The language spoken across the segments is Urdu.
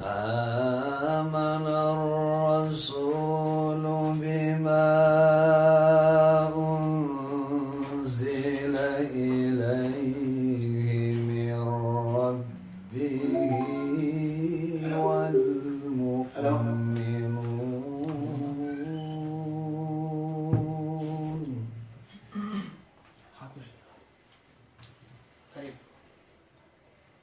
آمن الرسول بما أنزل إليه من ربه والمؤمنون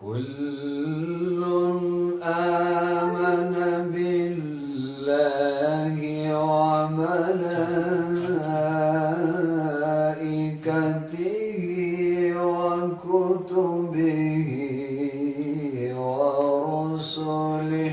كل آمن بالله وملائكته وكتبه ورسله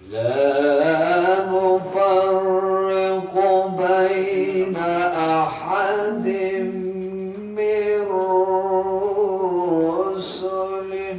لا نفرق بين أحد من رسله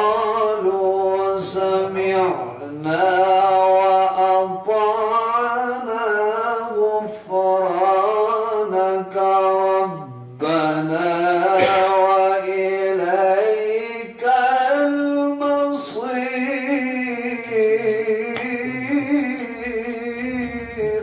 وقالوا سمعنا وأطعنا غفرانك ربنا وإليك المصير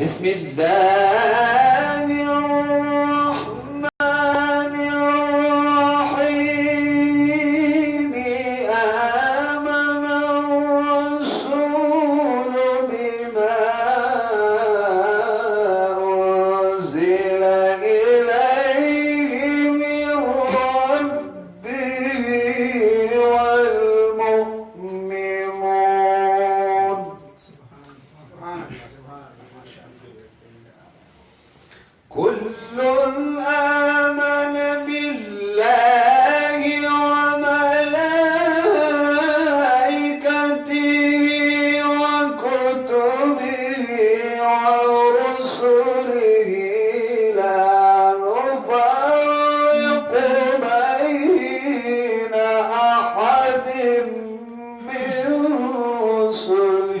بسم الله الرحمن الرحيم آمن الرسول بما أنزل إليه من ربه والمؤمنون كل آمن بالله وملائكته وكتبه ورسله لا نفرق بين أحد من رسله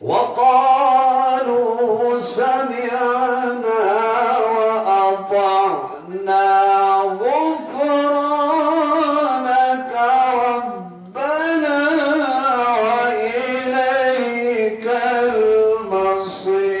وقالوا سمعنا وأطعنا غفرانك ربنا وإليك المصير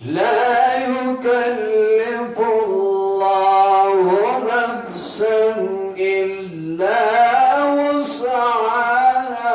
لا يكلف الله نفسا إلا وسعها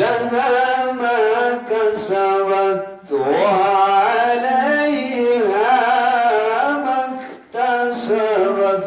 لها ما كسبت وعليها ما اكتسبت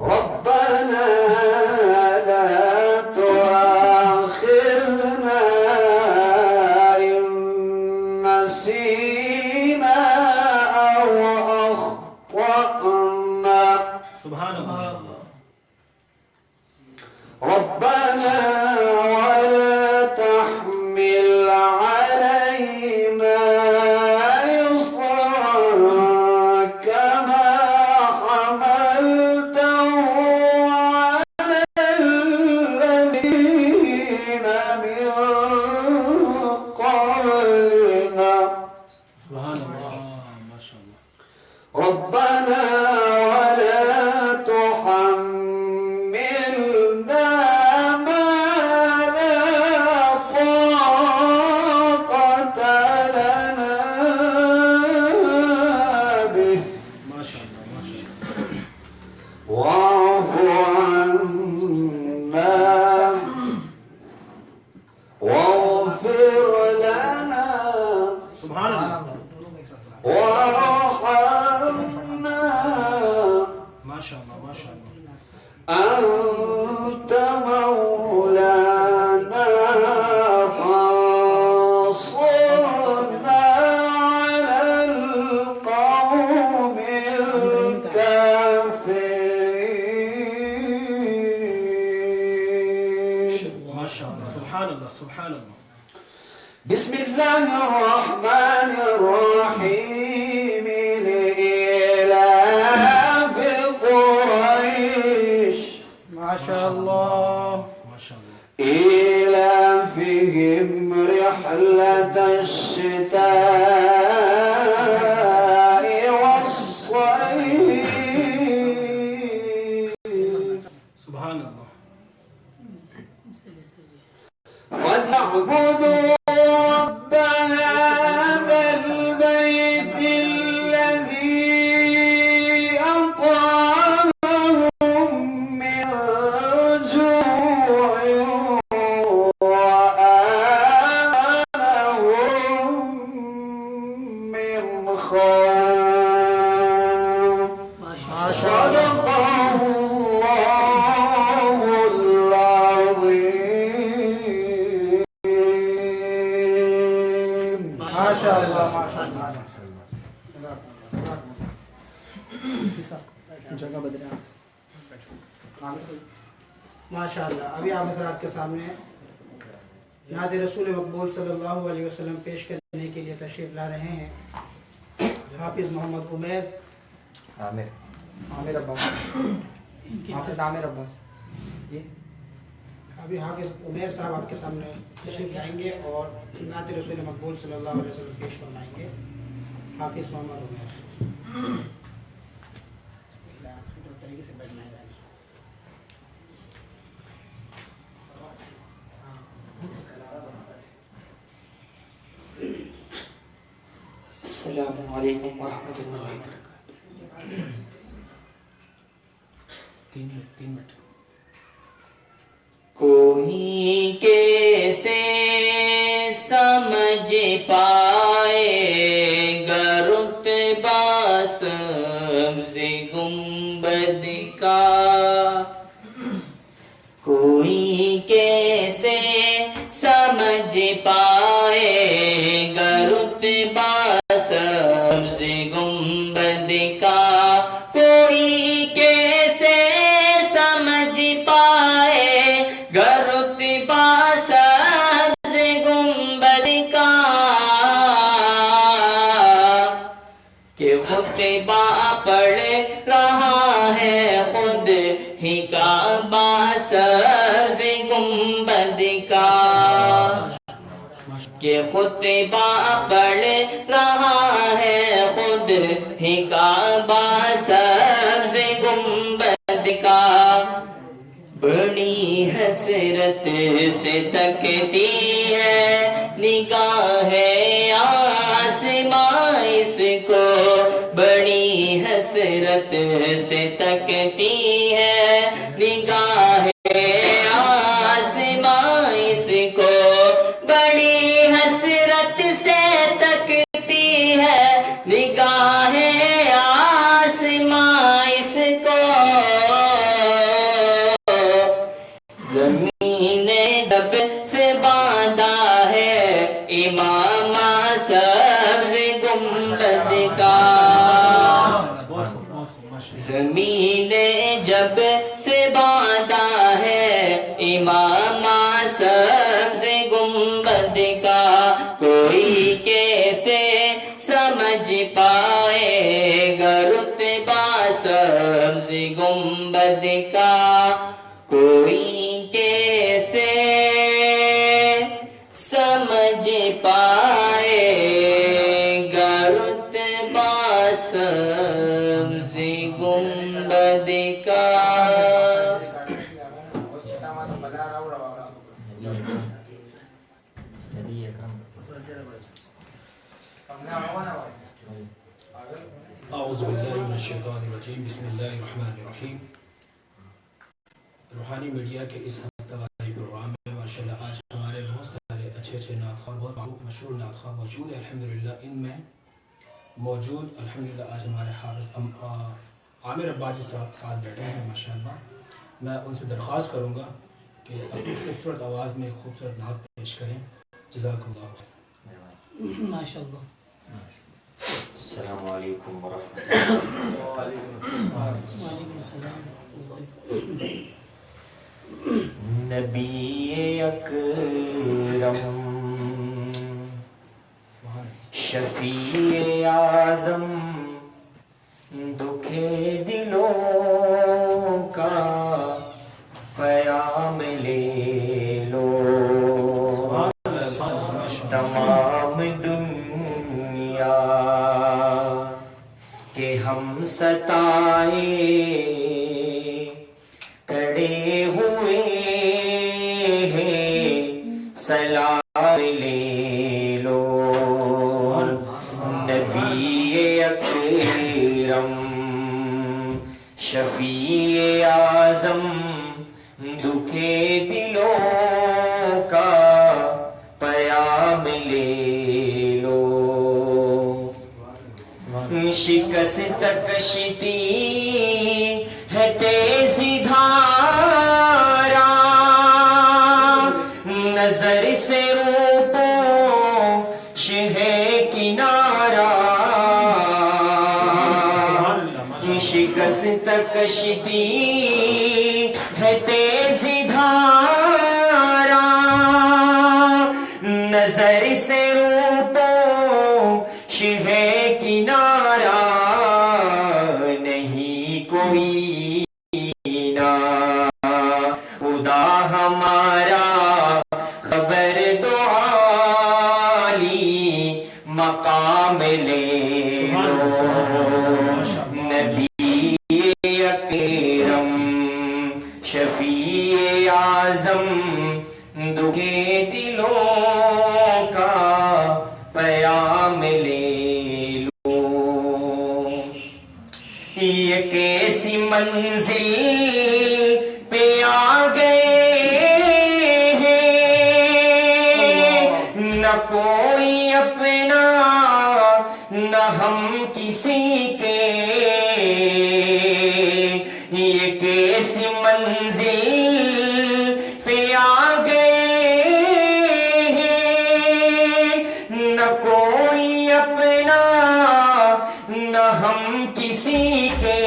ربنا لا تؤاخذنا إن نسينا أو أخطأنا سبحان اللہ ربنا ولا تحمل علينا إصرا كما حملته على الذين من قبلنا سبحان اللہ ماشاء اللہ ربنا ولا تحملنا ما لا طاقة لنا به ماشاء اللہ ماشاء اللہ واعف عنا واغفر لنا سبحان اللہ وارحمنا ماشاء اللہ ماشاء اللہ أنت مولانا فانصرنا على القوم الكافرين ماشاء اللہ سبحان اللہ سبحان اللہ بسم الله الرحمن الرحيم لإيلاف قريش ماشاء اللہ ماشاء اللہ إيلافهم رحلة الشتاء والصيف سبحان اللہ فليعبدوا رب هذا البيت الذي أطعمهم من جوع وآمنهم من خوف صدق الله العظيم ماشاء اللہ ماشاء اللہ ماشاء اللہ ابھی آپ حضرات کے سامنے نعت رسول مقبول صلی اللہ علیہ وسلم پیش کرنے کے لیے تشریف لا رہے ہیں حافظ محمد عمیر عامر عباس حافظ عامر عباس جی ابھی حافظ عمیر صاحب آپ کے سامنے تشریف لائیں گے اور نعت رسول مقبول صلی اللہ علیہ وسلم پیش فرمائیں گے حافظ محمد عمیر طریقے سے بیٹھنا ہے السلام علیکم ورحمۃ اللہ وبرکاتہ تین منٹ کوئی کیسے سمجھ پائے گا رتبہ سبز گنبد کا کوئی کیسے سمجھ پائے گا رتبہ سبز گنبد کا کوئی کیسے سمجھ پائے گا رتبہ سبز گنبد کا کہ خطبہ پڑھ رہا ہے خود ہی کعبہ سبز گنبد کا کہ خطبہ پڑھ رہا ہے خود ہی کعبہ سبز گنبد کا بڑی حسرت سے تکتی ہے نگاہ آسماں اس کو بڑی حسرت سے تکتی ہے نگاہ آسماں اس کو بڑی حسرت سے تکتی ہے نگاہ آسماں اس کو سب سے باندھا ہے امام سبز گنبد کا کوئی کیسے سمجھ پائے گا رتبہ سبز گنبد کا کوئی کیسے سمجھ پائے گا رتبہ سبز گنبد کا اعوذ باللہ من الشیطان الرجیم بسم اللہ الرحمن الرحیم روحانی میڈیا کے اس ہفتہ والے پروگرام میں ماشاءاللہ آج ہمارے بہت سارے اچھے نعت خواہ بہت مشہور نعت خواہ موجود ہیں الحمدللہ ان میں موجود الحمدللہ آج ہمارے حافظ عامر عباسی صاحب ساتھ بیٹھے ہیں ماشاءاللہ میں ان سے درخواست کروں گا کہ اپنی خوبصورت آواز میں خوبصورت نعت پیش کریں جزاک اللہ خیر ماشاء اللہ. السلام علیکم ورحمۃ وعلیکم السلام. نبی اکرم شفیع اعظم دکھے دلوں کا پیام لے لو تمام دنیا کہ ہم ستائے کڑے ہوئے ہیں سلام لے لو نبی اکرم شفیع اعظم دکھے دلوں کا پیام لے لو شکست کشتی ہے تیزی دھارا نظر سے روپوش ہے کنارا شکست کشتی ہے تیزی دھارا نظر سے روپوش ہے کنارا نہیں کوئی نا خدا ہمارا خبر دو عالی مقام لے لو نبی اکرم شفیع اعظم دکھے دلوں کا پیام لے لو یہ کیسی منزل پہ آ گئے ہیں نہ کوئی اپنا نہ ہم کسی کے یہ کیسی منزل پہ آ گئے ہیں نہ کوئی اپنا نہ ہم کسی کے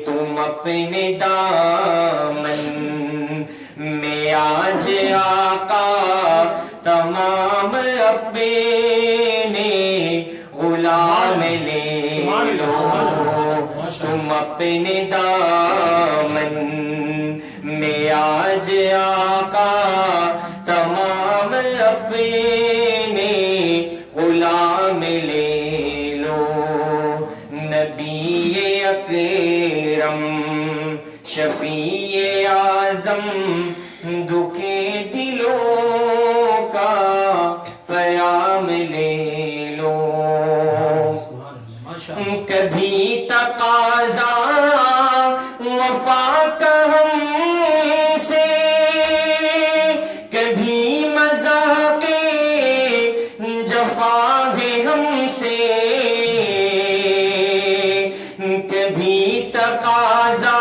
تم اپنے دامن میں آج آقا تمام اپنے غلام لے لو تم اپنے دامن میں آج آقا تمام اپنے غلام لے لو نبی اکرم شفیع اعظم دکھے دلوں کا پیام لے لو کبھی تقاضا وفا کا ہم سے کبھی مذاق جفا ہے ہم سے کبھی تقاضا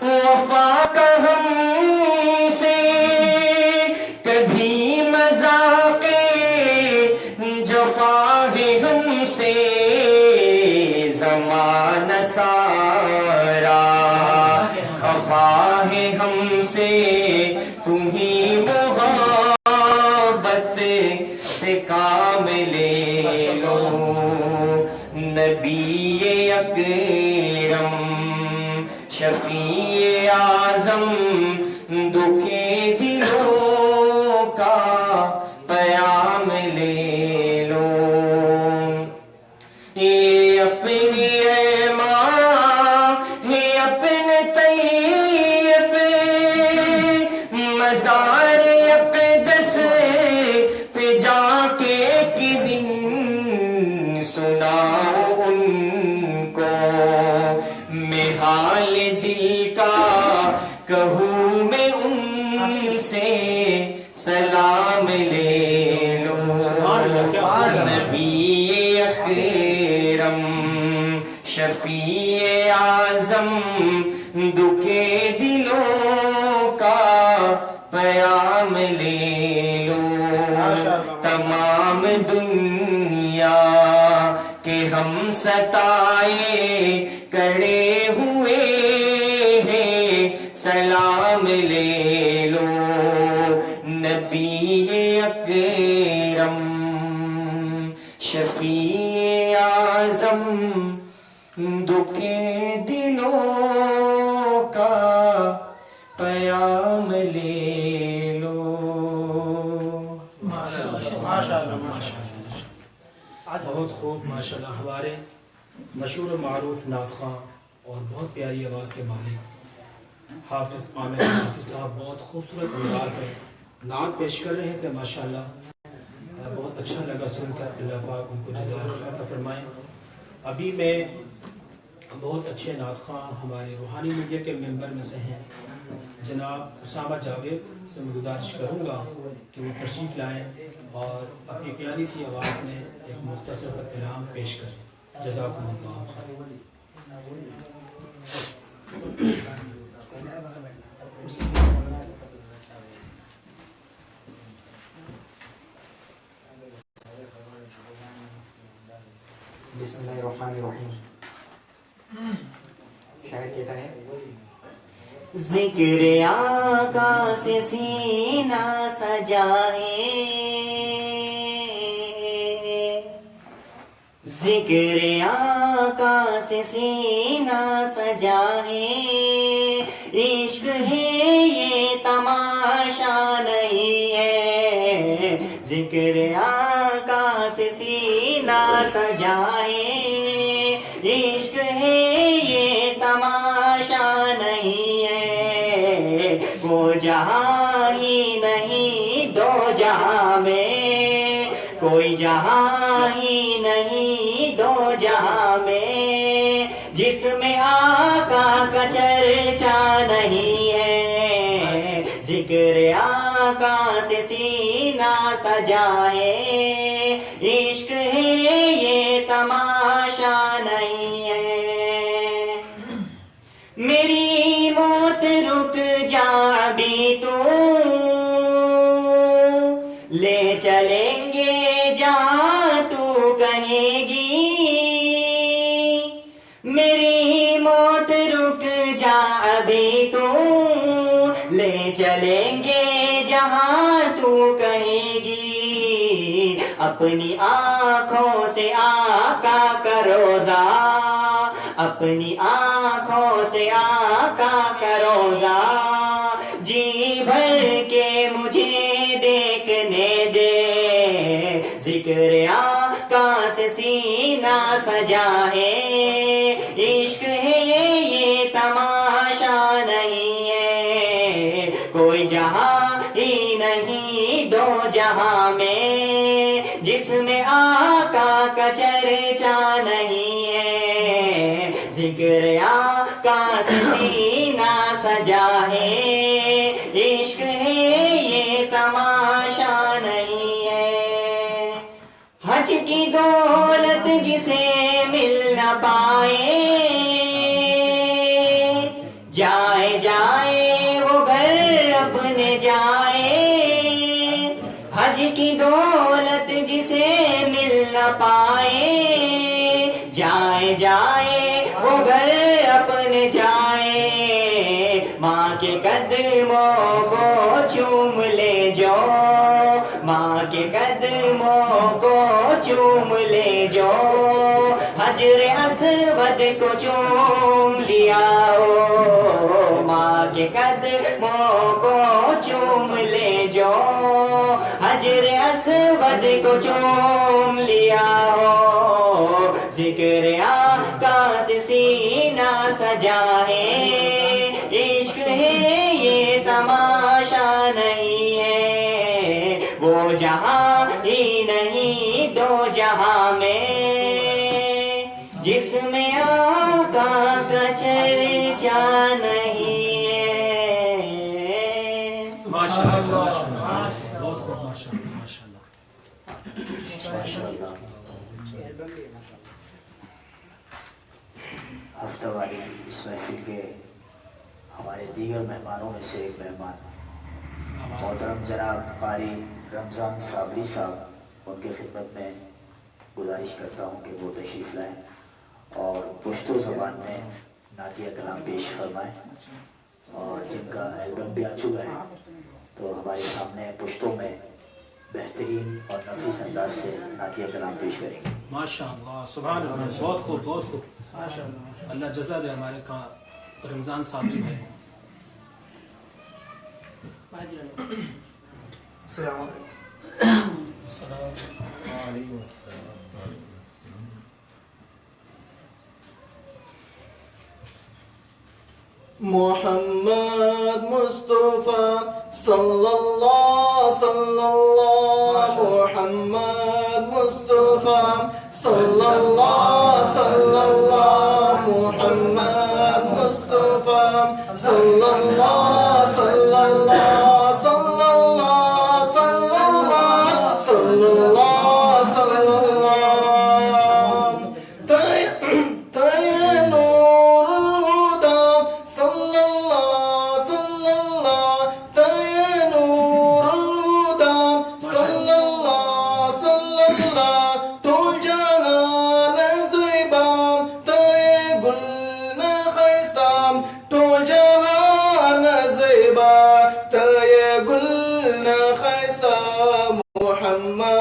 وفا کا ہم سے کبھی مذاق جفا ہے ہم سے زمانہ سارا ہم سے تمہیں محبت سے کام لے لو نبی اکرم شفیع اعظم دکھے دلوں کا پیام لے لو یہ اپنی ایمان ہے اپنے طیب مزار اقدس پہ جا کے ایک دن سناؤ ان کو میں حال دل کا کہوں میں ان سے سلام لے لو نبی اکرم شفیع اعظم دکھے دلوں کا پیام لے لو تمام دنیا کے ہم ستائے کڑے ہوئے ہیں سلام لے لو نبی اکرم شفیع اعظم دکھے دلوں کا پیام لے لو بہت خوب ماشاءاللہ ہمارے مشہور و معروف نعت خواں اور بہت پیاری آواز کے مالک حافظ عامر نعتی صاحب بہت خوبصورت انداز میں نعت پیش کر رہے تھے ماشاءاللہ بہت اچھا لگا سن کر اللہ پاک ان کو جزائے خیر عطا فرمائیں ابھی میں بہت اچھے نعت خواں ہمارے روحانی میڈیا کے ممبر میں سے ہیں جناب اسامہ جاوید سے میں گزارش کروں گا کہ وہ تشریف لائیں اور اپنی پیاری سی آواز میں ایک مختصر سا کلام پیش کریں جزاکم اللہ خیر بسم اللہ الرحمن الرحیم شاعر کہتا ہے ذکر آقا سے سینہ سجائے ذکر آقا سے سینہ سجائے عشق ہے یہ تماشا نہیں ہے ذکر آقا سے سینہ سجائے عشق ہے یہ تماشا نہیں ہے وہ جہاں ہی نہیں دو جہاں میں کوئی جہاں ہی نہیں دو جہاں میں جس میں آقا کا چرچا نہیں ہے ذکر آقا سے سینہ سجائے عشق ہے یہ تماشا نہیں ہے میری موت رک جا بھی تو لے چلیں گے جہاں تو کہے گی میری موت رک جا ابھی تو لے چلیں گے جہاں تو کہے گی اپنی آنکھوں سے آقا کا روزہ اپنی آنکھوں سے آقا کا روزہ جی بھر کے مجھے دیکھنے دے ذکر آقا سے سینہ سجائے عشق ہے یہ تماشا نہیں ہے کوئی جہاں ہی نہیں دو جہاں میں جس میں آقا کا چرچا نہیں ہے ذکر آقا سے سینہ سجائے عشق ہے یہ تماشا نہیں ہے حج کی دولت جسے مل نہ پائے جائے جائے وہ گھر اپنے جائے حج کی دولت جسے مل نہ پائے جائے جائے وہ گھر اپنے جائے ماں کے قدموں کو چوم لے جو ماں کے قدموں کو چوم لے جو حجر اسود کو چوم لیا ہو ماں کے قدموں کو چوم لے جو حجر اسود کو چوم لیا ہو ذکر آقا سے سینہ سجا ہے عشق ہے یہ تماشا نہیں ہے وہ جہاں ہی نہیں دو جہاں میں جس میں آقا کا چرچا نہیں ہے ماشاءاللہ بہت خوب ماشاءاللہ ہفتہ والی اس محفل کے ہمارے دیگر مہمانوں میں سے ایک مہمان محترم جناب قاری رمضان صابری صاحب ان کی خدمت میں گزارش کرتا ہوں کہ وہ تشریف لائیں اور پشتو زبان میں نعتیہ کلام پیش فرمائیں اور جن کا البم بھی آ چکا ہے تو ہمارے سامنے پشتوں میں بہترین اور نفیس انداز سے نعتیہ کلام پیش کریں گے. ماشاءاللہ سبحان اللہ بہت خوب بہت خوب اللہ جزا دے ہمارے کا رمضان صابری بھائی. السلام علیکم. محمد مصطفیٰ صلی اللہ محمد مصطفیٰ صلی اللہ محمد مصطفیٰ صلی اللہ صلی اللہ صلی اللہ صلی اللہ صلی اللہ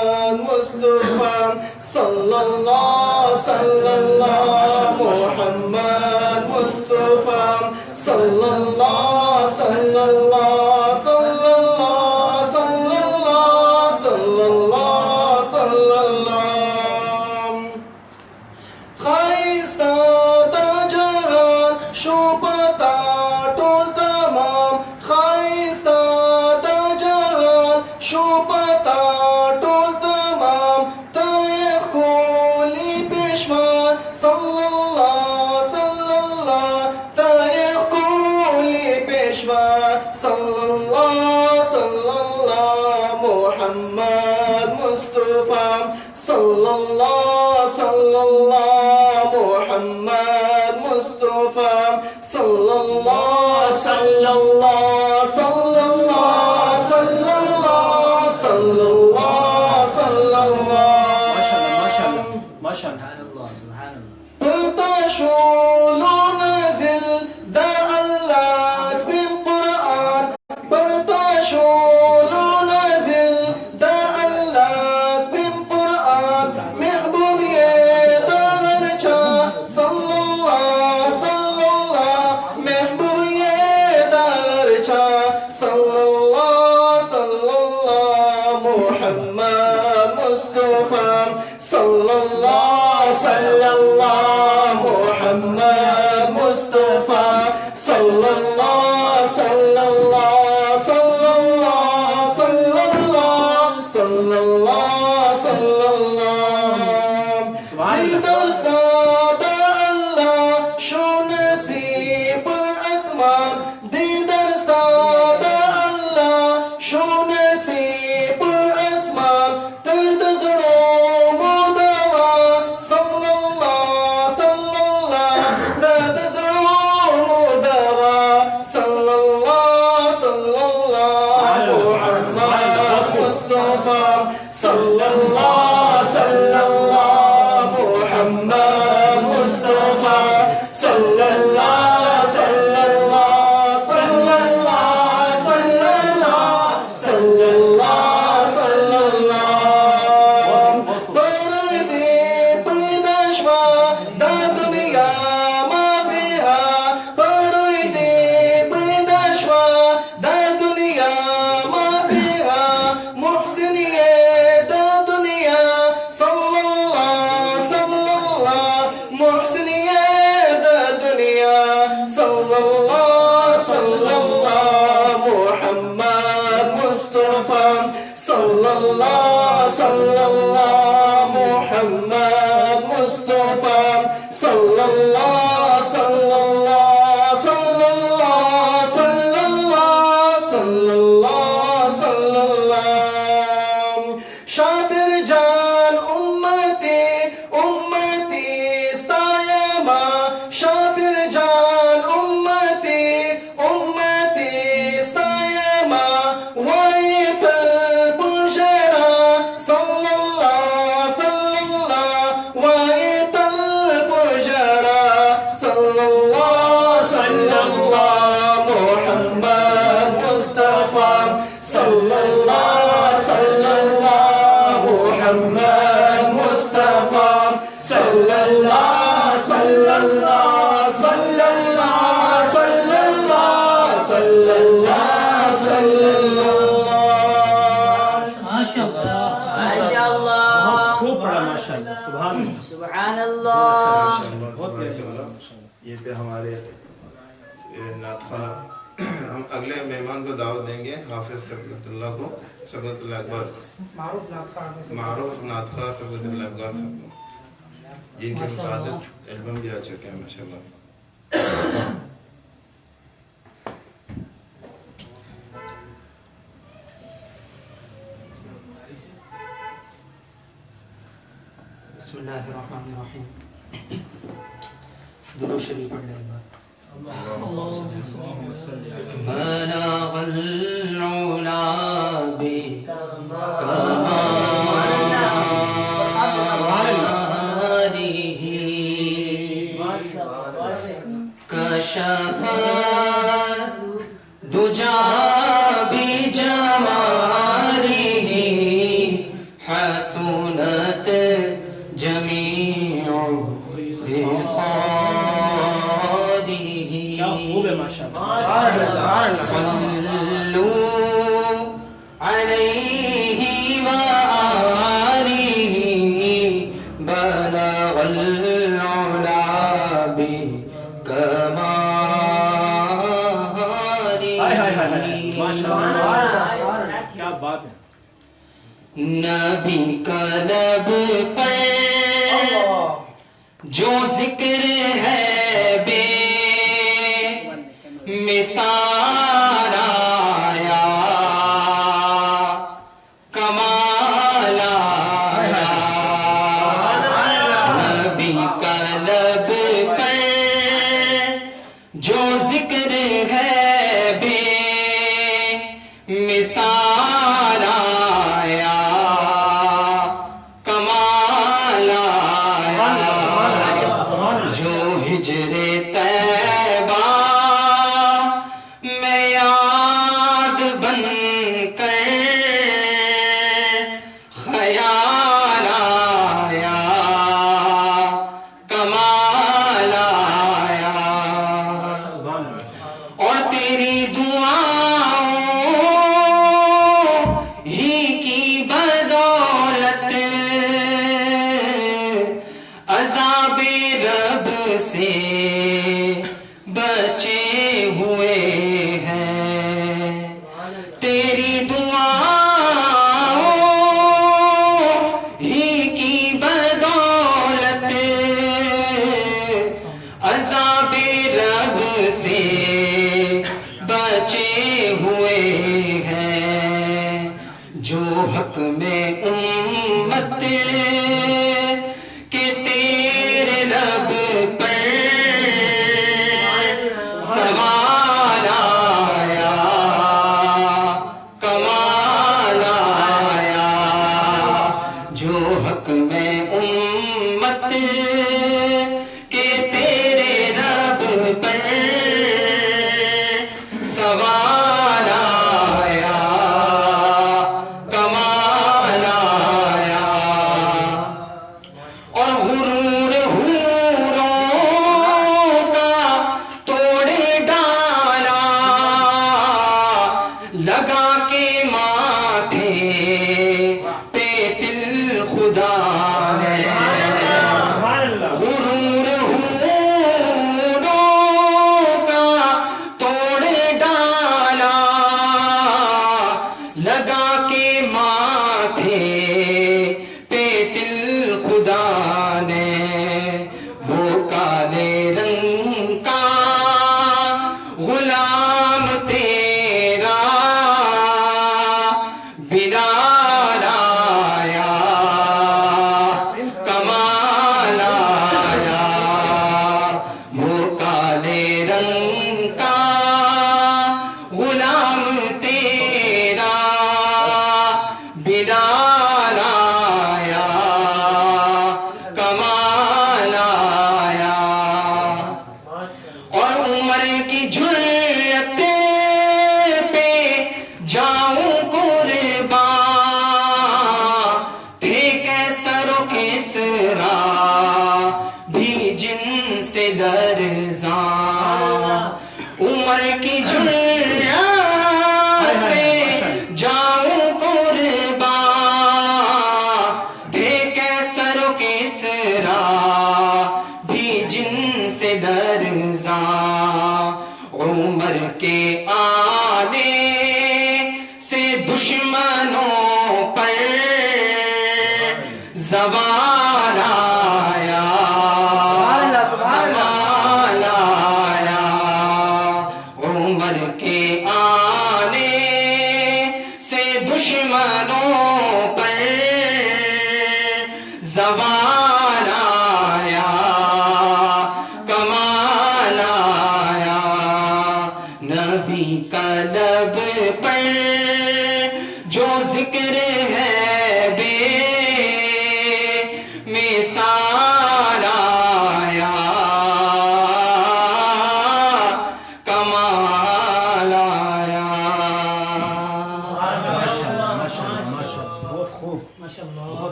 محمد مصطفیٰ صلی اللہ محمد مصطفیٰ صلی اللہ صلی اللہ صلی اللہ صلی اللہ صلی اللہ صلی اللہ خائستہ تا جہان شوبتا ٹول تمام خائستہ تا جہان شوبتا محمد مصطفیٰ صلی اللہ محمد مصطفیٰ صلی اللہ صلی اللہ صلی اللہ صلی اللہ صلی اللہ صلی اللہ ماشاءاللہ برتشول نازل دا اللہ اسم قرآن برتشول نازل دا اللہ اسم قرآن محبوب یہ دارچا صلی اللہ محبوب یہ دارچا صلی اللہ محمد مصطفیٰ صلی اللہ محمد مصطفیٰ صلی اللہ صلی اللہ صلی اللہ صلی اللہ صلی اللہ صلی اللہ دیدار دا اللہ شو نصیب اسمان دیدار دا اللہ شو نصیب اسمان تدزرو مدوا صلی اللہ تدزرو مدوا صلی اللہ محمد مصطفیٰ صلی اللہ محمد نشوى دا دنیا ما فيها برويدي بنشوى دا دنیا ما فيها محسنية دا دنيا صلى الله محسنية دا دنيا صلى الله محمد مصطفى صلى الله محمد مصطفى صلى الله شافر جان امتي استايما شافر جان امتي استايما وايت البشرى صلى الله وايت البشرى صلى الله محمد مصطفى صلى الله محمد مصطفى صلى الله خوب بڑا ماشاءاللہ سبحان اللہ سبحان اللہ بہت پیاری یہ تھے ہمارے نعت خواہ. ہم اگلے مہمان کو دعوت دیں گے حافظ سبقت اللہ کو سبقت اللہ اکبر معروف نعت خواہ معروف نعت خواہ سبقت اللہ اکبر جن کے متعدد البم بھی آ چکے ہیں ماشاءاللہ. بسم اللہ الرحمن الرحیم. درود شریف پڑھ لیں. بلغ العلا بكماله كشف الدجى بجماله حسنت جميع خصاله. کیا خوب ہے ماشاءاللہ. صلوا عليه وآله بلغ العلا بكماله. ماشاءاللہ کیا بات ہے. نبی کا لب پر جو ذکر ہے بے مثال آیا کمال آیا. نبی کا لب پر جو ذکر ہے بے مثال آیا کمال آیا. جو ہجر طیبہ میں یاد بن کر خیال آیا کمال آیا. اور تیری دعاؤں ہی کی بدولت عذاب رب سے بچے ہوئے ہیں. تیری دعاؤں ہی کی بدولت عذاب رب سے بچے ہوئے ہیں. جو حق میں امت کے تیرے لب پر سوال آیا کمال آیا. جو حق میں امت کے تیرے لب پر سوال آیا کمال آیا. اور غرور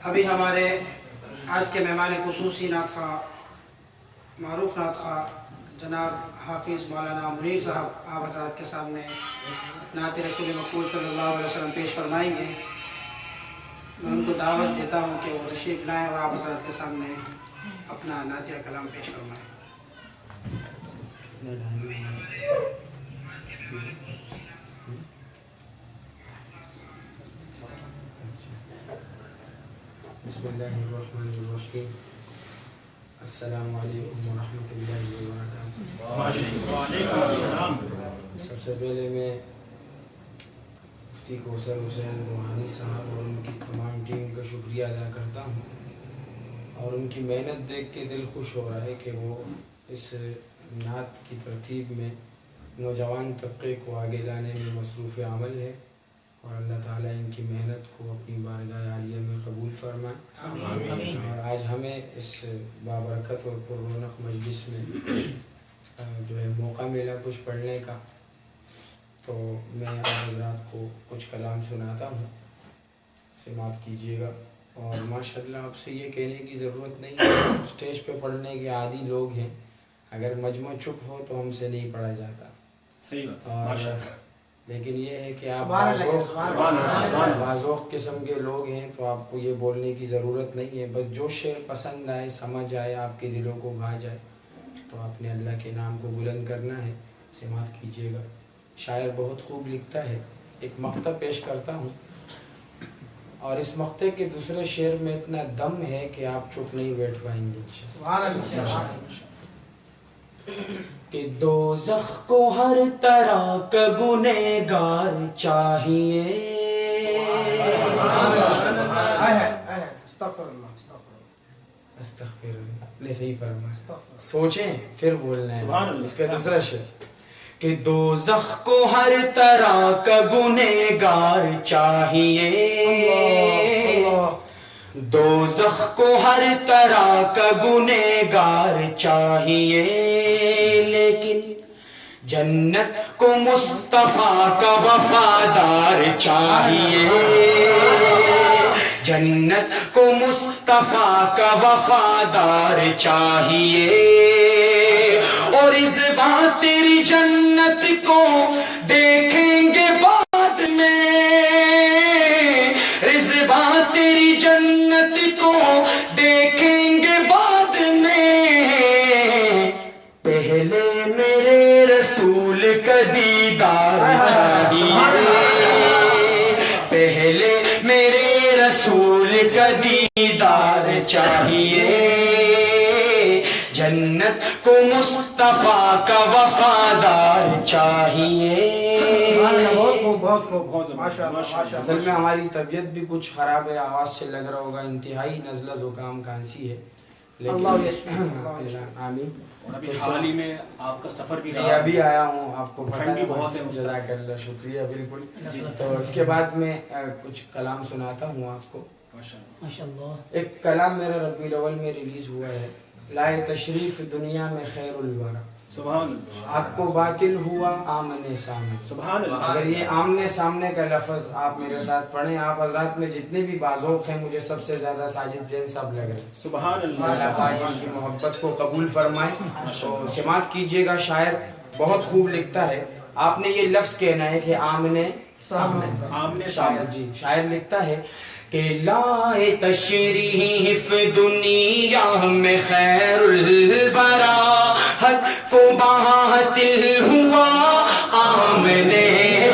ابھی ہمارے آج کے مہمان خصوصی نعت خواں معروف نعت خواں جناب حافظ مولانا منیر صاحب آپ حضرات کے سامنے نعت رسول مقبول صلی اللہ علیہ وسلم پیش فرمائیں گے. میں ان کو دعوت دیتا ہوں کہ وہ تشریف لائیں اور آپ حضرات کے سامنے اپنا نعتیہ کلام پیش فرمائیں. بسم اللہ الرحمن الرحیم. السلام علیکم ورحمۃ اللہ وبرکاتہ. سب سے پہلے میں مفتی کوثر حسین روحانی صاحب اور ان کی تمام ٹیم کا شکریہ ادا کرتا ہوں اور ان کی محنت دیکھ کے دل خوش ہو رہا ہے کہ وہ اس نعت کی ترتیب میں نوجوان طبقے کو آگے لانے میں مصروف عمل ہے اور اللہ تعالیٰ ان کی محنت کو اپنی بارگاہ عالیہ میں قبول فرمائے. اور آج ہمیں اس بابرکت اور پر رونق مجلس میں جو ہے موقع ملا کچھ پڑھنے کا، تو میں آپ حضرات کو کچھ کلام سناتا ہوں، سماعت کیجیے گا. اور ماشاءاللہ آپ سے یہ کہنے کی ضرورت نہیں ہے، اسٹیج پہ پڑھنے کے عادی لوگ ہیں، اگر مجمع چپ ہو تو ہم سے نہیں پڑھا جاتا. صحیح بات. اور لیکن یہ ہے کہ آپ سبحان اللہ. بازوق قسم کے لوگ ہیں تو آپ کو یہ بولنے کی ضرورت نہیں ہے، بس جو شعر پسند آئے، سمجھ آئے، آپ کے دلوں کو بھا جائے تو آپ نے اللہ کے نام کو بلند کرنا ہے. سماعت کیجیے گا. شاعر بہت خوب لکھتا ہے. ایک مقطع پیش کرتا ہوں اور اس مقطع کے دوسرے شعر میں اتنا دم ہے کہ آپ چپ نہیں بیٹھ پائیں گے. سبحان اللہ. کہ دوزخ کو ہر طرح کا گنہگار چاہیے. استغفر اللہ. اپنے صحیح فرمائیں، سوچیں پھر بولنا ہے. اس کا دوسرا شعر کہ دوزخ کو ہر طرح کا گنہگار چاہیے، دوزخ کو ہر طرح کا گنہگار چاہیے، لیکن جنت کو مصطفیٰ کا وفادار چاہیے، جنت کو مصطفیٰ کا وفادار چاہیے. اور اس بات تیری جنت کو دیکھیں گے بعد میں، اس بات تیری جنت کو دیکھیں گے بعد میں، پہلے میرے رسول کا دیدار چاہیے، پہلے میرے رسول کا دیدار چاہیے، جنت کو مصطفیٰ کا وفادار چاہیے. اصل میں ہماری طبیعت بھی کچھ خراب ہے، آواز سے لگ رہا ہوگا، انتہائی نزلہ زکام کھانسی ہے. آمین. اور ابھی حال ہی میں آپ کا سفر بھی رہا، ابھی آیا ہوں، آپ کو پتہ ہے. بہت ہے. جزاک اللہ. شکریہ. بالکل. تو اس کے بعد میں کچھ کلام سناتا ہوں آپ کو. ماشاءاللہ. ایک کلام میرا ربیع الاول میں ریلیز ہوا ہے، لائے تشریف دنیا میں خیر الورا. سبحان اللہ. آپ کو باطل ہوا آمنے سامنے. سبحان اللہ. اگر یہ آمنے سامنے کا لفظ آپ میرے ساتھ پڑھیں، آپ حضرات میں جتنے بھی بازوق ہیں، مجھے سب سے زیادہ ساجد زین صاحب لگ رہے. سبحان اللہ. اللہ پاک ان کی محبت کو قبول فرمائے. تو سماعت کیجیے گا. شاعر بہت خوب لکھتا ہے. آپ نے یہ لفظ کہنا ہے کہ آمنے سامنے. آمنے شاعر جی شاعر لکھتا ہے کہ لائے تشریف دنیا میں خیر الورا، حق کو باطل ہوا آمنے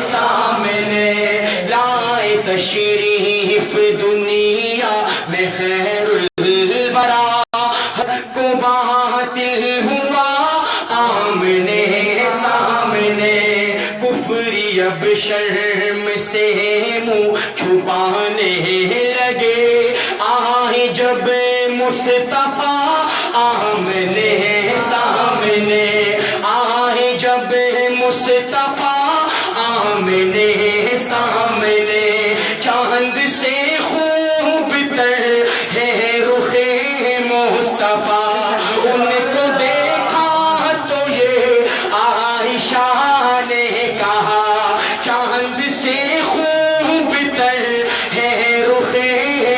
سامنے، لائے تشریف دنیا میں خیر الورا، حق کو باطل ہوا آمنے سامنے، کفری اب شرم سے منہ چھپانے لگے، آئے جب مصطفیٰ آمنے سامنے، آئے جب مصطفیٰ آمنے سامنے، چاند سے خوب تر ہے رخ مصطفیٰ، ان کو دیکھا تو یہ عائشہ نے کہا، چاند سے خوب تر ہے رخ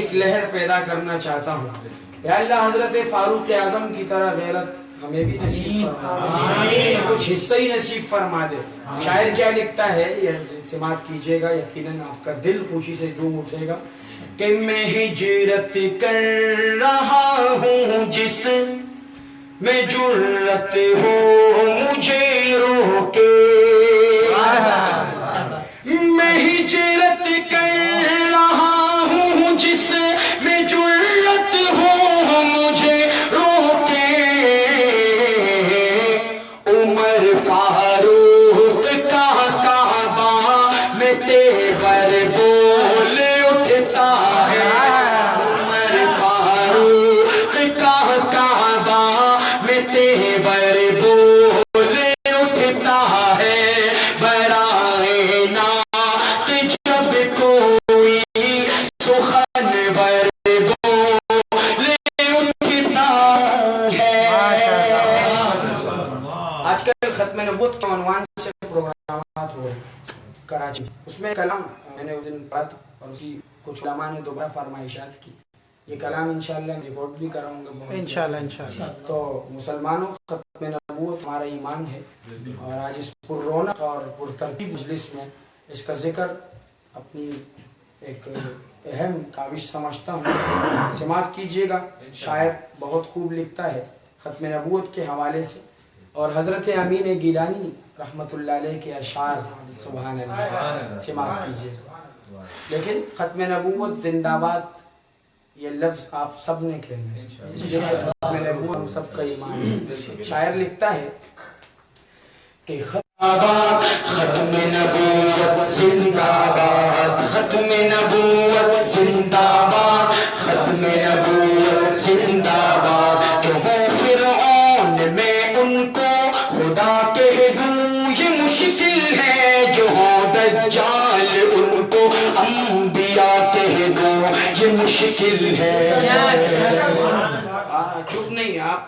ایک لہر پیدا کرنا چاہتا ہوں. یا اللہ حضرت فاروق اعظم کی طرح غیرت ہمیں بھی نصیب فرما دے, کچھ حصہ ہی نصیب فرما دے. شاعر کیا لکھتا ہے, یہ سماعت کیجئے گا, یقیناً آپ کا دل خوشی سے جھوم اٹھے گا. کہ میں ہجرت کر رہا ہوں جس میں جرت ہو مجھے روکے, میں ہجرت کر رہا ہوں جس میں جرت ہو مجھے روکے. عمر فاروق کا کعبہ میں تیغر بول اٹھتا ہے. عمر فاروق کا کعبہ میں تیغر بول اٹھتا ہے. برائے نعت جب کوئی سخن بر بول اٹھتا ہے. آج کل ختم نبوت کے عنوان سے پروگرامات ہو رہے ہیں کراچی. اس میں کلام میں نے اس دن پڑھا تھا اور اسی کچھ علماء نے دوبارہ فرمائشات کی. یہ کلام انشاءاللہ ریکارڈ بھی کراؤں گا انشاءاللہ. تو مسلمانوں, ختم نبوت ہمارا ایمان ہے, اور آج اس پر رونق اور پر ترتیب مجلس میں اس کا ذکر اپنی ایک اہم کاوش سمجھتا ہوں. سماعت کیجئے گا. شاعر بہت خوب لکھتا ہے ختم نبوت کے حوالے سے, اور حضرت امین گیلانی رحمت اللہ علیہ کے اشعار سبحان اللہ. سماعت کیجئے. لیکن ختم نبوت زندہ باد یہ لفظ آپ سب نے کہنا ہے, اس لیے ختم نبوت ہم سب کا ایمان ہے. شاعر لکھتا ہے کہ ختم نبوت زندہ باد, ختم نبوت زندہ باد, ختم نبوت زندہ باد. جو ہو فرعون میں ان کو خدا کہہ دوں یہ مشکل ہے, جو ہو دجال ان کو انبیاء کہہ دوں یہ مشکل ہے. چپ نہیں آپ,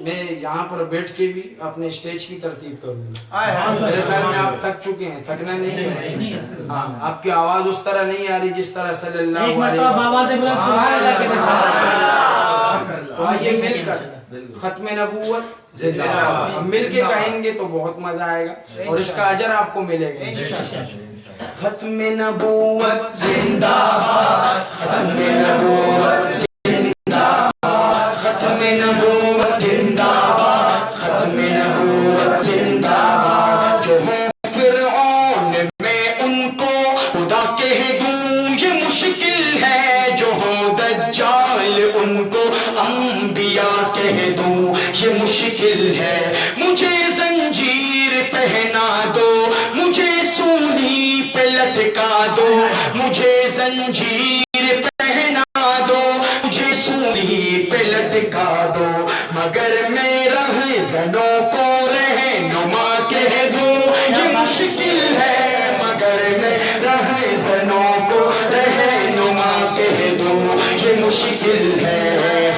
میں یہاں پر بیٹھ کے بھی اپنے اسٹیج کی ترتیب کروں گا. میرے خیال میں آپ تھک چکے ہیں, تھکنا نہیں ہے. ہاں, آپ کی آواز اس طرح نہیں آ رہی جس طرح صلی اللہ علیہ وسلم. تو آئیے مل کر ختم نبوت زندہ باد مل کے کہیں گے تو بہت مزہ آئے گا, اور اس کا اجر آپ کو ملے گا. ختم نبوت زندہ باد, ختم نبوت زندہ باد, ختم نبوت زندہ باد, ختم نبوت زندہ باد. جو ہو فرعون میں ان کو خدا کہہ دوں یہ مشکل ہے, جو ہو دجال ان کو انبیاء کہہ دوں یہ مشکل ہے. مجھے زنجیر پہنا دو, مجھے سولی پہ لٹکا دو, مجھے زنجیر پہنا دو, مجھے سولی پہ لٹکا دو, مگر میں رہزنوں کو رہنما کہہ دوں یہ مشکل ہے, مگر میں رہزنوں کو رہنما کہہ دوں یہ مشکل ہے.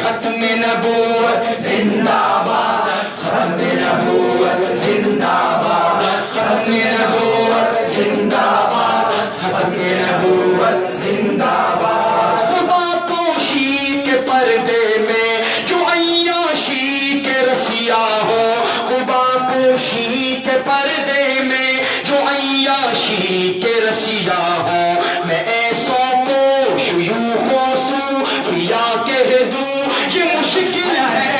ختم نبوت زندہ باد, ختم نبوت زندہ باد, ختم نبوت زندہ باد, ختم نبوت زندہ باد. خدا پوشی کے پردے میں جو عیاشی کے رسیا ہو, خدا پوشی کے پردے میں جو عیاشی کے رسیا ہو, میں ایسوں کو شیوخ و صوفیا کہہ دوں یہ مشکل ہے.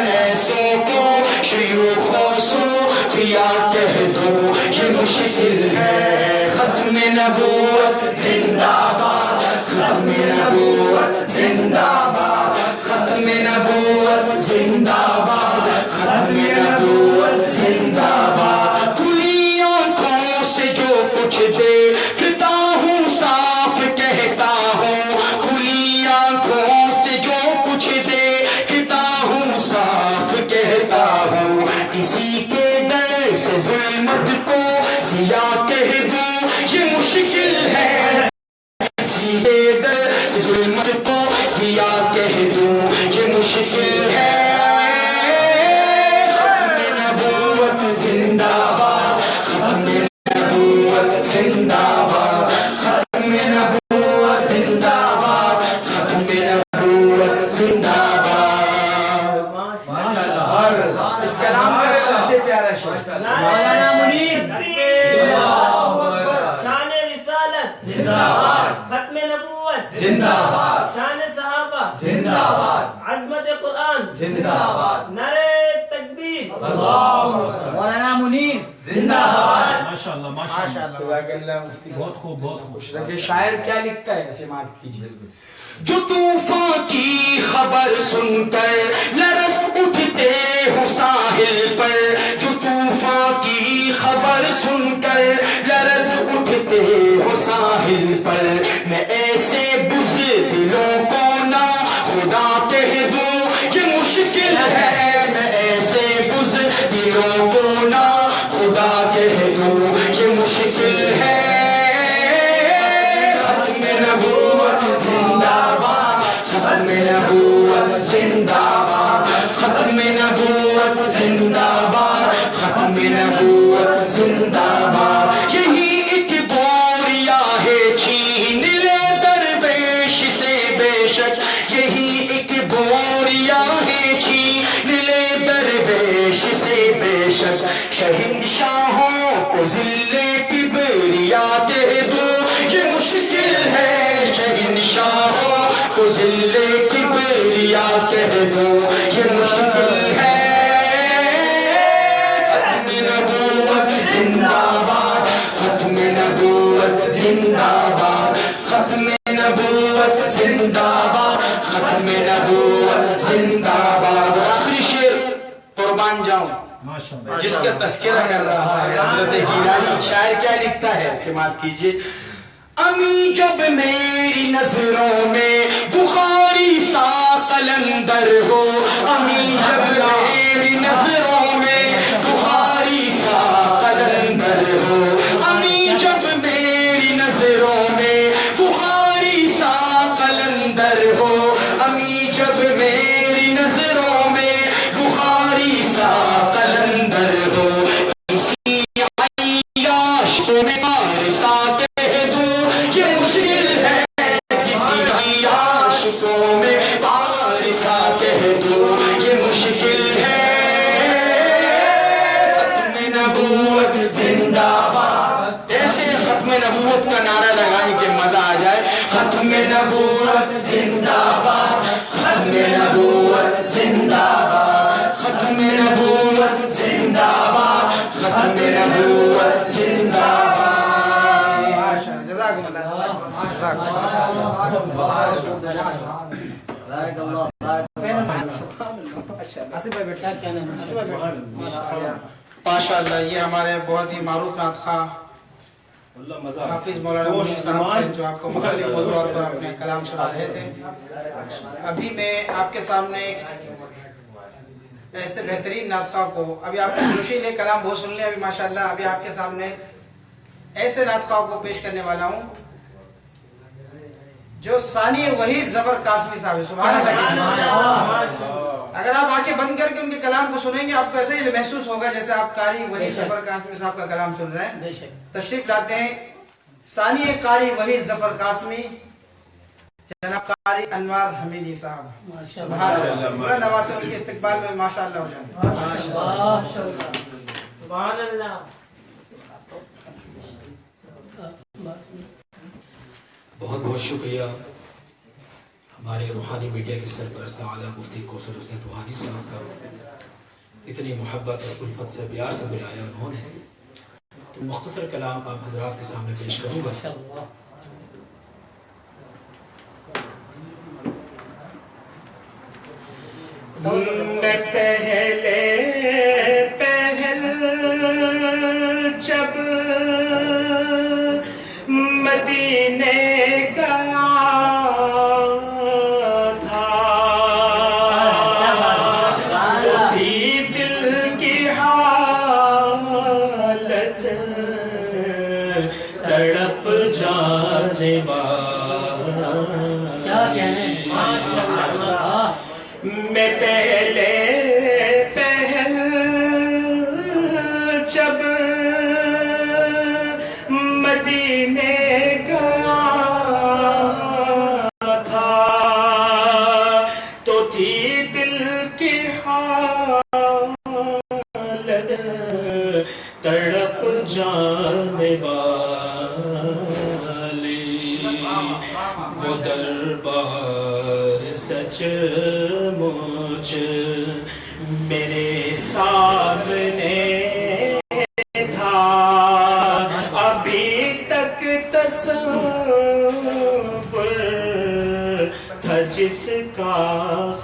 میں ایسوں کو شیوخ و صوفیا کہہ دوں یہ مشکل ہے. ختم نبوت زندہ باد, ختم نبوت زندہ باد, ختم نبوت زندہ باد, ختم نبوت زندہ باد. کھلی آنکھوں سے جو کچھ دیکھتا ہوں صاف کہتا ہوں, کھلی آنکھوں سے جو کچھ دیکھتا ہوں صاف کہتا ہوں. کسی کے در سے ظلمت کو سیاہ کہہ دوں یہ مشکل ہے, کسی کے در سے ظلمت کو سیاہ کہہ دوں یہ مشکل ہے. ختم نبوت زندہ باد, ختم نبوت زندہ باد, ختم نبوت زندہ شان صحابہ زندہ باد، عظمت قرآن زندہ باد، نعرہ تکبیر مولانا منیر زندہ باد۔ ماشاءاللہ ماشاءاللہ، جزاک اللہ مفتی صاحب، بہت خوب بہت خوب۔ کہ شاعر کیا لکھتا ہے سماعت کیجیے۔ جو طوفان کی خبر سن کر لرز اٹھتے ہو ساحل پر، جو طوفان کی خبر سن کر لرز اٹھتے ہو ساحل پر، میں ایسے بزدلوں کو نہ خدا کہہ دوں یہ مشکل ہے، میں ایسے بزدلوں کو نہ خدا کہہ دوں یہ مشکل ہے۔ ختم نبوت زندہ باد، ختم نبوت زندہ باد، ختم نبوت زندہ باد، ختم نبوت زندہ باد۔ یہی ایک بوریا ہے چھین لے درویش سے بے شک، یہی ایک بوریا ہے چھین لے درویش سے بے شک، شہنشاہوں کو ذل کبریا کہہ دوں یہ مشکل ہے، شہنشاہوں کو ذل کبریا کہہ دوں یہ مشکل ہے۔ ختم نبوت زندہ باد، ختم نبوت زندہ باد، ختم نبوت زندہ باد، ختم نبوت زندہ باد۔ اور آخری شعر قربان جاؤں جس کا تذکرہ کر رہا ہے حضرت گیلانی، شاعر کیا لکھتا ہے سماعت کیجئے۔ امی جب میری نظروں میں بخاری سا قلندر ہو، امی جب میری نظروں میں بخاری سا قلندر ہو، امی جب میری نظروں میں بخاری سا قلندر ہو، امی جب میری نظروں میں بخاری سا قلندر ہو، کسی عیاش کو میں پارسا کہہ دوں یہ مشکل ہے، کسی عیاش کو میں پارسا کہہ دوں یہ مشکل ہے۔ ختم نبوت زندہ باد، ایسے ختم نبوت کا نعرہ لگائیں کہ مزہ آ جائے۔ ختم نبوت زندہ باد، ختم نبوت زندہ باد، ختم نبوت زندہ باد، ختم نبوت زندہ باد۔ جزاکم اللہ، جزاکم ماشاء اللہ۔ یہ ہمارے بہت ہی معروف نعت خواں حافظ مولانا منیر صاحب تھے جو آپ کو مختلف موضوعات پر اپنے کلام سنا رہے تھے۔ ابھی میں آپ کے سامنے ایک ایسے بہترین نعت خواں کو، ابھی آپ نے جوشیلے کلام بہت سن لیا، ابھی ماشاءاللہ ابھی آپ کے سامنے ایسے نعت خواں کو پیش کرنے والا ہوں جو ثانی وحید ظفر قاسمی صاحب ہے۔ سبحان اللہ۔ اگر آپ آنکھیں بند کر کے ان کے کلام کو سنیں گے آپ کو ایسے ہی محسوس ہوگا جیسے آپ قاری وحید ظفر قاسمی صاحب کا کلام سن رہے ہیں۔ تشریف لاتے ہیں ثانی قاری وحید ظفر قاسمی جناب قاری انوار حمیدی صاحب۔ سبحان اللہ۔ بلند آواز سے ان کے استقبال میں ماشاءاللہ ہو جائے۔ سبحان اللہ۔ بہت بہت شکریہ ہمارے روحانی میڈیا کے سرپرست اعلیٰ مفتی کوثر حسین روحانی صاحب کا، اتنی محبت اور الفت سے پیار سے بلایا انہوں نے۔ تو مختصر کلام آپ حضرات کے سامنے پیش کروں گا۔ میں پہلے پہل جب مدینے گیا تھا تو تھی دل کی حالت تڑپ جانے والی۔ میں پہلے پہل جب مدینے گیا تھا تو تھی دل کی حالت تڑپ جانے والی، وہ دربار یار سچ مچ میرے سامنے تھا، ابھی تک تصور تھا جس کا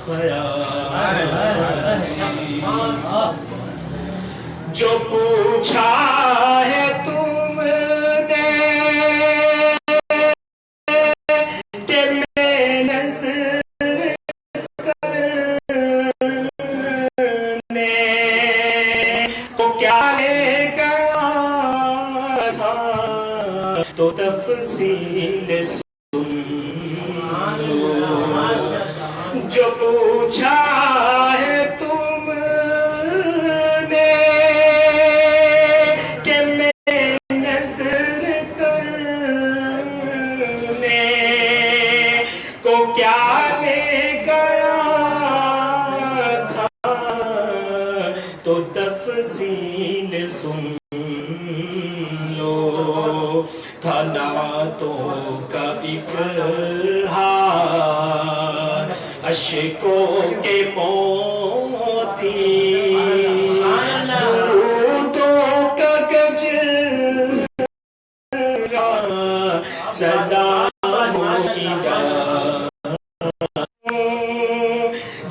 خیال، جو پوچھا ہے تم نے کہ میں نظر کرنے کو کیا لے گیا تھا، تو تفصیل سن لو، جو پوچھا ہے تم نے کہ میں نظر کرنے کو کیا لے گیا تھا، تو تفصیل سن لو، تھا نعتوں کا ایک ہار اشکوں کے موتی، درودوں کا گجرا سلاموں کی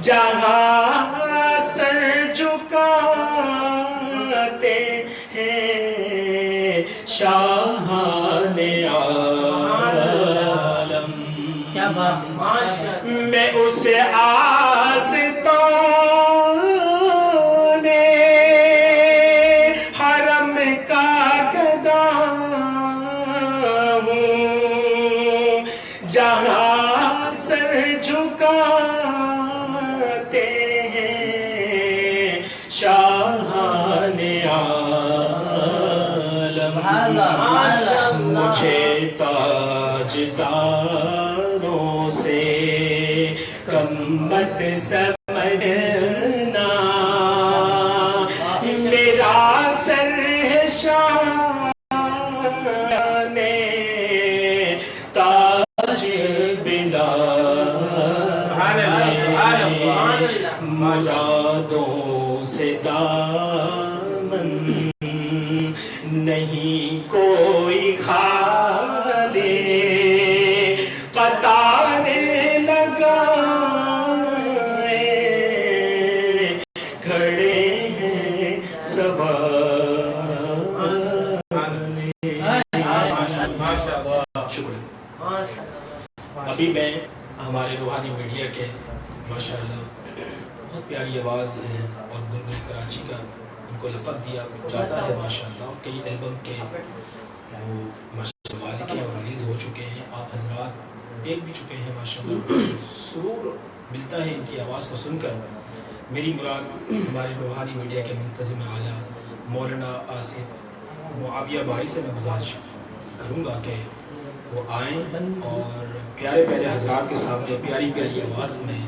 جہاں سر جھکاتے ہیں شاہان عالم، کیا بات ہے، میں اس آستان حرم کا گدا ہوں، جہاں سر جھکاتے ہیں شاہان عالم، مجھے تاجداروں سے کم مت سمجھنا، میرا سر ہے شان تاج بلال، مرادوں سے دامن نہیں کوئی خالی، قطارے لگائے کھڑے ہیں شکریہ۔ ابھی میں ہمارے روحانی میڈیا کے ماشاءاللہ بہت پیاری آواز ہے اور بلبل کراچی کا ان کو لقب دیا جاتا ہے ماشاءاللہ، اور کئی البم کے وہ ماشاءاللہ لکھے اور ریلیز ہو چکے ہیں، آپ حضرات دیکھ بھی چکے ہیں ماشاءاللہ، سرور ملتا ہے ان کی آواز کو سن کر۔ میری مراد ہمارے روحانی میڈیا کے منتظم اعلیٰ مولانا آصف معاویہ بھائی سے میں گزارش کروں گا کہ وہ آئیں اور پیارے پیارے حضرات کے سامنے پیاری پیاری آواز میں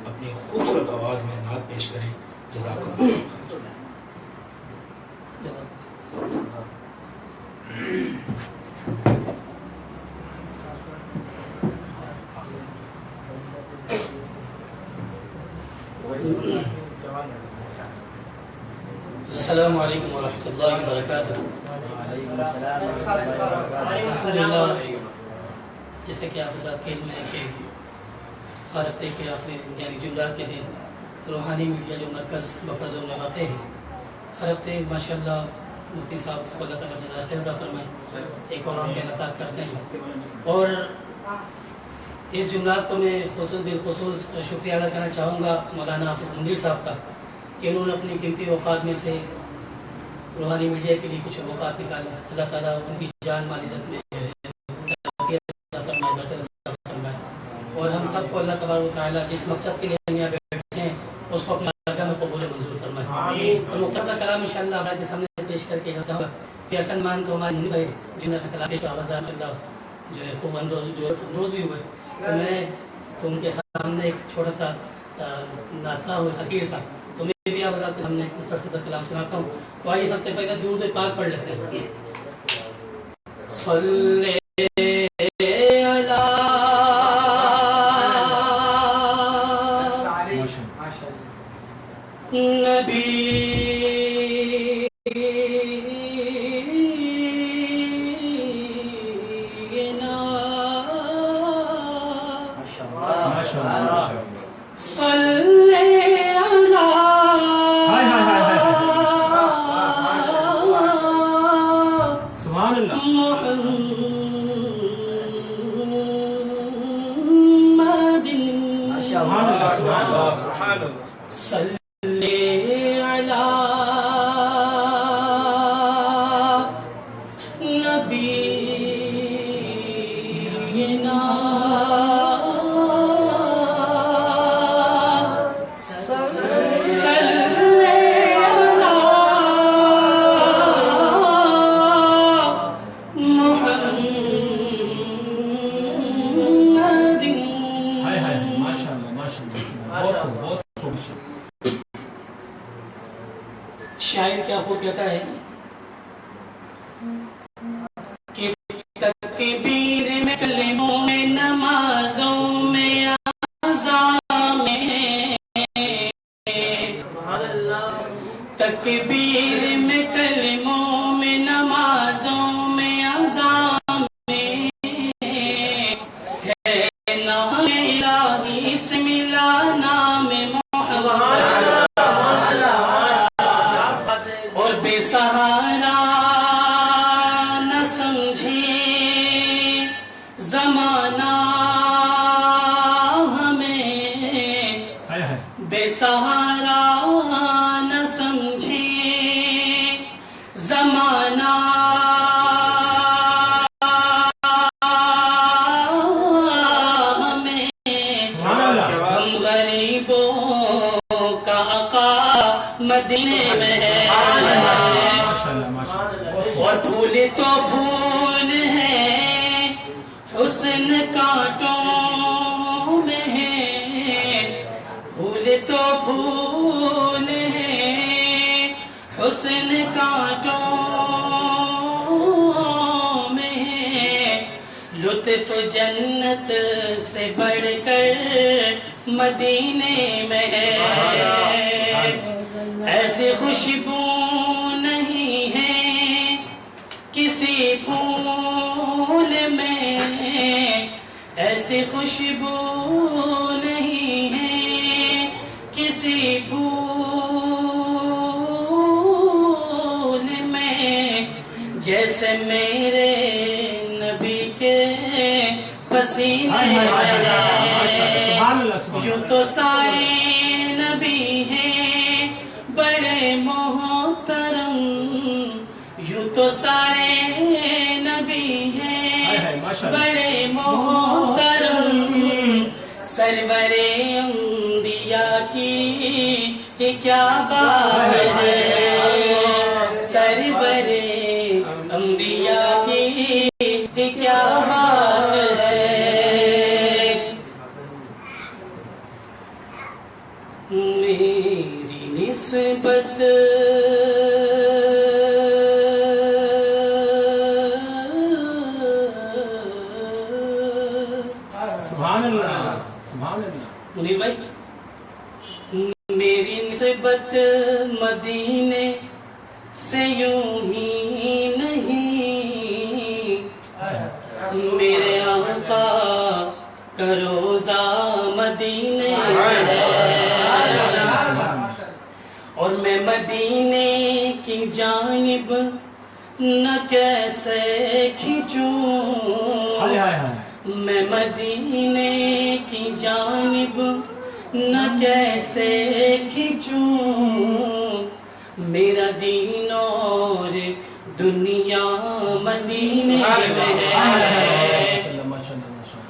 اپنی خوبصورت آواز میں نعت پیش کریں۔ جزاک اللہ۔ السلام علیکم ورحمۃ اللہ وبرکاتہ۔ الحمدللہ، جیسا کہ آپ حضرات کے علم ہے کہ ہر ہفتے کے آخری یعنی جمعرات کے دن روحانی میڈیا جو مرکز بفرز لگاتے ہیں، ہر ہفتے ماشاءاللہ مفتی صاحب کو اللہ تعالیٰ جزائے خیر عطا فرمائے ایک پروگرام کا انعقاد کرتے ہیں، اور اس جمعرات کو میں بالخصوص شکریہ ادا کرنا چاہوں گا مولانا حافظ منیر صاحب کا کہ انہوں نے اپنی قیمتی اوقات میں سے روحانی میڈیا کے لیے کچھ اوقات نکالے۔ اللہ تعالیٰ ان کی جان مال عزت میں اور ہم سب کو اللہ تبارک و تعالیٰ جس مقصد کے لیے ہم یہاں بیٹھے ہیں اس کو اپنے درگاہ میں قبول منظور فرمائے۔ اور مختصر کلام انشاءاللہ آپ کے سامنے پیش کر کے چاہوں گا کہ حسن مان تو ہمارے ہندو بھائی جنہوں نے کلام کے آوازات اللہ جو ہے خوب اندوز بھی ہوئے، تو ان کے سامنے ایک چھوٹا سا ناطقہ ہوئے حقیر سا، تو میں بھی آپ کے سامنے مختصر کلام سناتا ہوں۔ تو آئیے سب سے پہلے درود پاک پڑھ لیتے ہیں۔ صلی نبینا صلی علی سبحان اللہ محمد سبحان اللہ سبحان اللہ صلی علی نبینا شاعر کیا خوب کہتا ہے کہ تکبیر میں کلموں میں نمازوں میں اذان میں تکبیر میں کلموں میں نمازوں میں اذان میں ہے نام الہی سے ملا نام محمد اور بے سہارا نہ سمجھے زمانہ ہمیں بے سہارا نہ سمجھے زمانہ ہمیں ہم غریبوں کا آقا مدینے میں ہے اور پھول تو پھول ہے حسن کانٹوں میں ہے پھول تو پھول ہے حسن کانٹوں میں ہے لطف جنت سے بڑھ کر مدینے میں ہے ایسی خوشبو نہیں ہے کسی پھول میں ایسی خوشبو نہیں ہے کسی پھول میں جیسے میرے نبی کے پسینے یوں تو سارے نبی ہیں بڑے محترم یوں تو سارے نبی ہیں بڑے محترم سرور انبیاء کی یہ کیا بات ہے سرور انبیاء کی یہ کیا بات ہے میری نسبت سبحان اللہ سبحان اللہ منیر بھائی میری نسبت مدینے سے یوں ہی نہیں میرے آقا کا روزہ مدینے ہے اور میں مدینے کی جانب نہ کیسے کھینچوں میں مدینے کی جانب نہ کیسے کھینچوں میرا دین اور دنیا مدینے میں ہے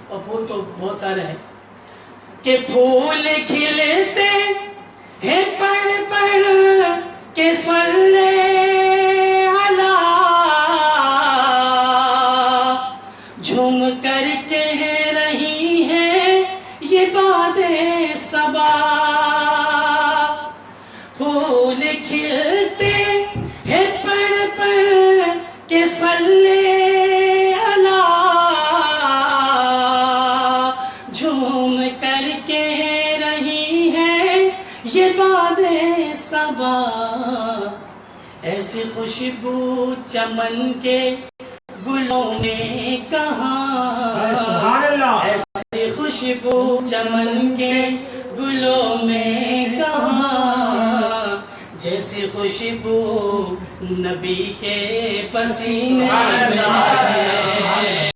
اور پھول تو بہت سارے ہیں کہ پھول کھلتے ہیں پڑھ پڑھ کے صلی علی جھوم کر کہہ رہی ہے یہ باتیں صبا پھول کھلتے ہیں پڑھ پڑھ کے صلی علی جھوم کر کہہ رہی ہے کے بعد صبا ایسی خوشبو چمن کے گلوں میں کہاں، ایسی خوشبو چمن کے گلوں میں کہاں، جیسی خوشبو نبی کے پسینے میں